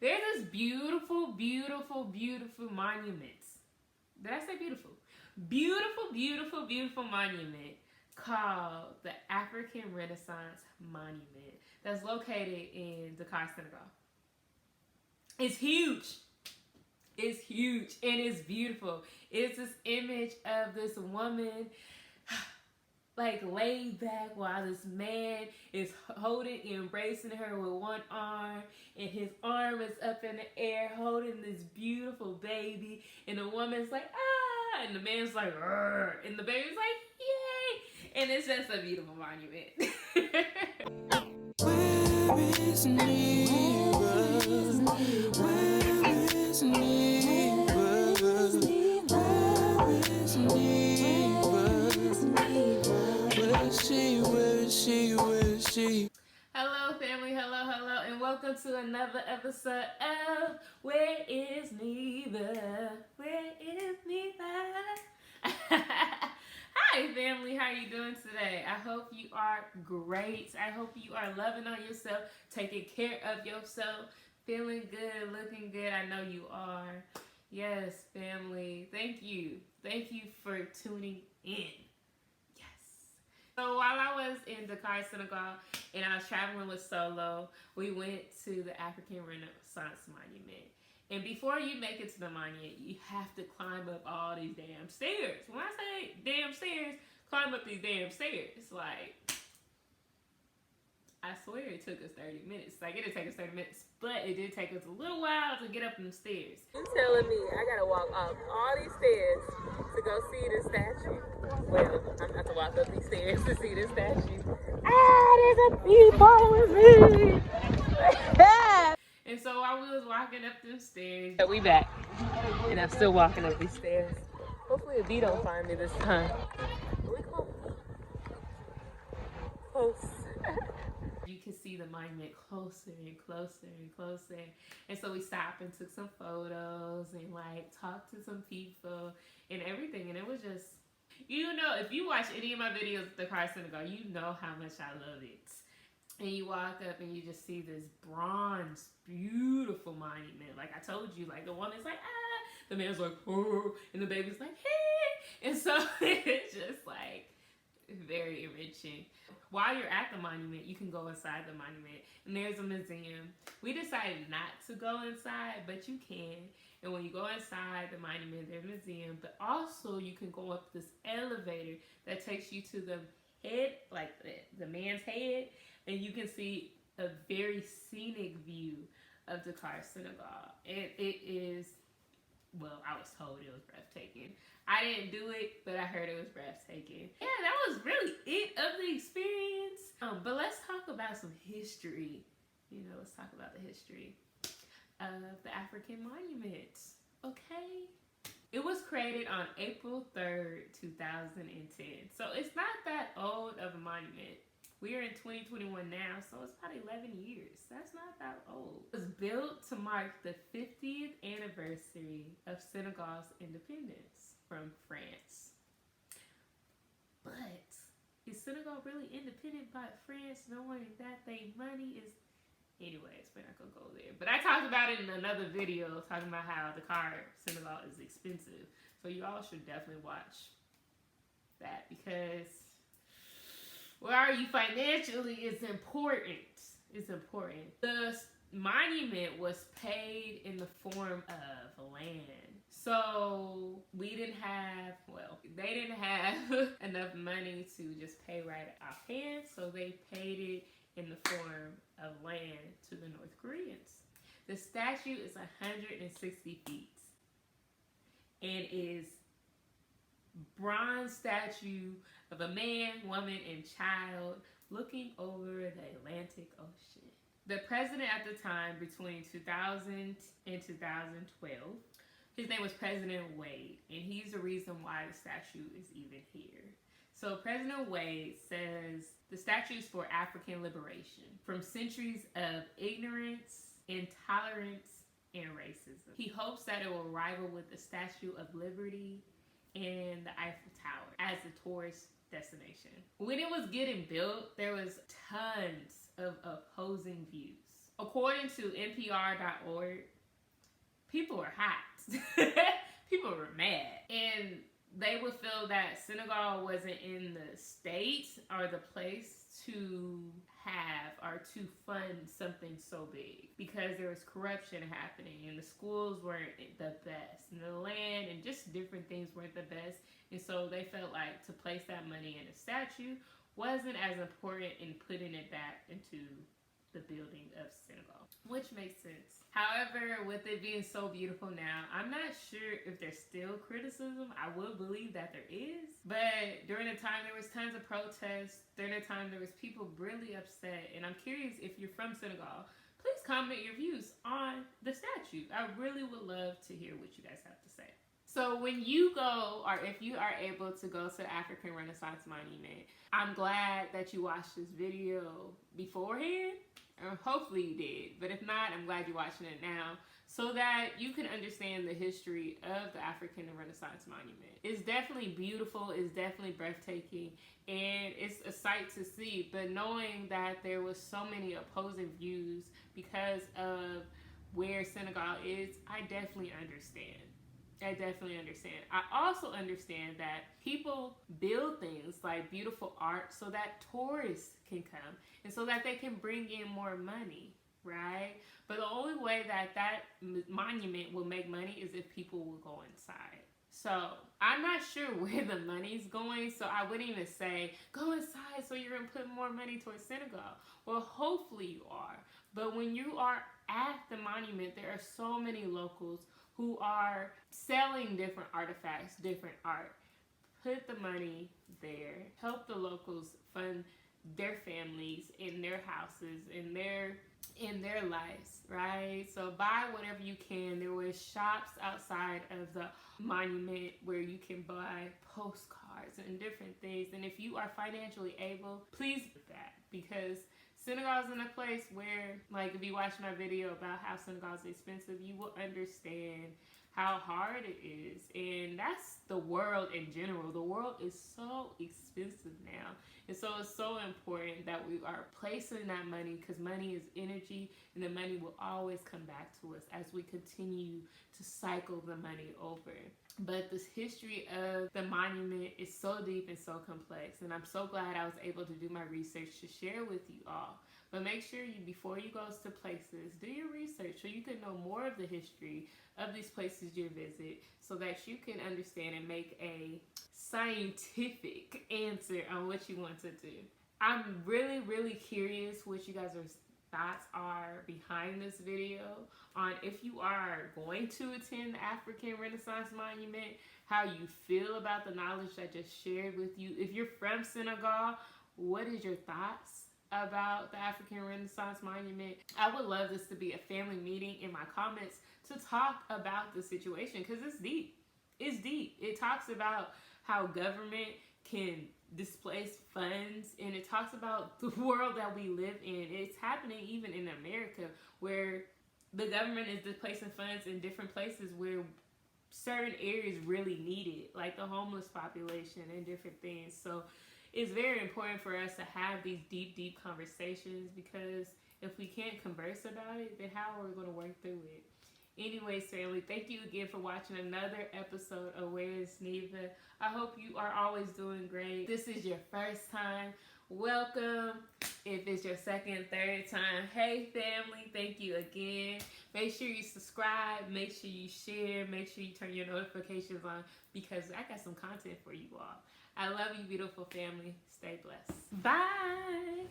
There's this beautiful, beautiful, beautiful monuments. Did I say beautiful? Beautiful, beautiful, beautiful monument called the African Renaissance Monument that's located in Dakar, Senegal. It's huge. It's huge and it's beautiful. It's this image of this woman like laid back while this man is holding, embracing her with one arm, and his arm is up in the air holding this beautiful baby, and the woman's like, ah, and the man's like, rrr, and the baby's like, yay, and it's just a beautiful monument. Where is Neva? Where is Neva? Where is Neva? Where is she? Hello, family. Hello, and welcome to another episode of Where is Neva? Where is Neva? Hi, family. How are you doing today? I hope you are great. I hope you are loving on yourself, taking care of yourself, feeling good, looking good. I know you are. Yes, family. Thank you. Thank you for tuning in. So while I was in Dakar, Senegal, and I was traveling with Solo, we went to the African Renaissance Monument. And before you make it to the monument, you have to climb up all these damn stairs. When I say damn stairs, climb up these damn stairs. Like, I swear it took us 30 minutes. Like, it didn't take us 30 minutes, but it did take us a little while to get up them stairs. You're telling me I gotta walk up all these stairs to go see this statue? Well, I'm about to walk up these stairs to see this statue. Ah, there's a people with me! And so while we was walking up them stairs, we back. And I'm still walking up these stairs. Hopefully a bee don't find me this time. We close. You can see the monument closer and closer and closer. And so we stopped and took some photos and like talked to some people and everything. And it was just, you know, if you watch any of my videos of Dakar, Senegal, you know how much I love it. And you walk up and you just see this bronze, beautiful monument. Like I told you, like the woman's like, ah, the man's like, oh, and the baby's like, hey. And so it's just like very enriching. While you're at the monument, you can go inside the monument, and there's a museum. We decided not to go inside, but you can. And when you go inside the monument, there's a museum, but also you can go up this elevator that takes you to the head, like the man's head, and you can see a very scenic view of Dakar, Senegal. And it is, well, I was told it was breathtaking. I didn't do it, but I heard it was breathtaking. Yeah, that was really it of the experience. But let's talk about some history. You know, let's talk about the history of the African monuments. Okay? It was created on April 3rd, 2010. So it's not that old of a monument. We are in 2021 now, so it's about 11 years. That's not that old. It was built to mark the 50th anniversary of Senegal's independence from France. But is Senegal really independent by France, knowing that their money is... Anyways, we're not gonna go there. But I talked about it in another video, talking about how Dakar, Senegal is expensive. So you all should definitely watch that, because where are you financially is important. It's important. The monument was paid in the form of land. So we didn't have, well, they didn't have enough money to just pay right offhand. So they paid it in the form of land to the North Koreans. The statue is 160 feet and is bronze statue of a man, woman, and child looking over the Atlantic Ocean. The president at the time, between 2000 and 2012, his name was President Wade, and he's the reason why the statue is even here. So President Wade says the statue is for African liberation from centuries of ignorance, intolerance, and racism. He hopes that it will rival with the Statue of Liberty and the Eiffel Tower as a tourist destination. When it was getting built, there was tons of opposing views. according to NPR.org, people were hot. People were mad. And they would feel that Senegal wasn't in the state or the place to have or to fund something so big, because there was corruption happening and the schools weren't the best and the land and just different things weren't the best. And so they felt like to place that money in a statue wasn't as important in putting it back into the building of Senegal, which makes sense. However, with it being so beautiful now, I'm not sure if there's still criticism. I would believe that there is, but during the time there was tons of protests, during the time there was people really upset, and I'm curious if you're from Senegal, please comment your views on the statue. I really would love to hear what you guys have to say. So when you go, or if you are able to go to the African Renaissance Monument, I'm glad that you watched this video beforehand. Or hopefully you did, but if not, I'm glad you're watching it now so that you can understand the history of the African Renaissance Monument. It's definitely beautiful, it's definitely breathtaking, and it's a sight to see, but knowing that there was so many opposing views because of where Senegal is, I definitely understand. I also understand that people build things like beautiful art so that tourists can come and so that they can bring in more money, right? But the only way that that monument will make money is if people will go inside. So I'm not sure where the money's going, so I wouldn't even say go inside so you're gonna put more money towards Senegal. Well, hopefully you are. But when you are at the monument, there are so many locals who are selling different artifacts, different art. Put the money there. Help the locals fund their families in their houses, in their lives, right? So buy whatever you can. There were shops outside of the monument where you can buy postcards and different things. And if you are financially able, please do that, because Senegal's in a place where, like, if you watch my video about how Senegal's expensive, you will understand how hard it is. And that's the world in general. The world is so expensive now. And so it's so important that we are placing that money, because money is energy, and the money will always come back to us as we continue to cycle the money over. But this history of the monument is so deep and so complex, and I'm so glad I was able to do my research to share with you all. But make sure you, before you go to places, do your research so you can know more of the history of these places you visit, so that you can understand and make a scientific answer on what you want to do. I'm really, really curious what you guys' thoughts are behind this video on if you are going to attend the African Renaissance Monument, how you feel about the knowledge I just shared with you. If you're from Senegal, what is your thoughts about the African Renaissance Monument? I would love this to be a family meeting in my comments to talk about the situation, because it's deep. It's deep. It talks about how government can displace funds, and it talks about the world that we live in. It's happening even in America, where the government is displacing funds in different places where certain areas really need it, like the homeless population and different things. So it's very important for us to have these deep, deep conversations, because if we can't converse about it, then how are we going to work through it? Anyways, family, thank you again for watching another episode of Where is Neva. I hope you are always doing great. If this is your first time, welcome. If it's your second, third time, hey family, thank you again. Make sure you subscribe, make sure you share, make sure you turn your notifications on, because I got some content for you all. I love you, beautiful family. Stay blessed. Bye.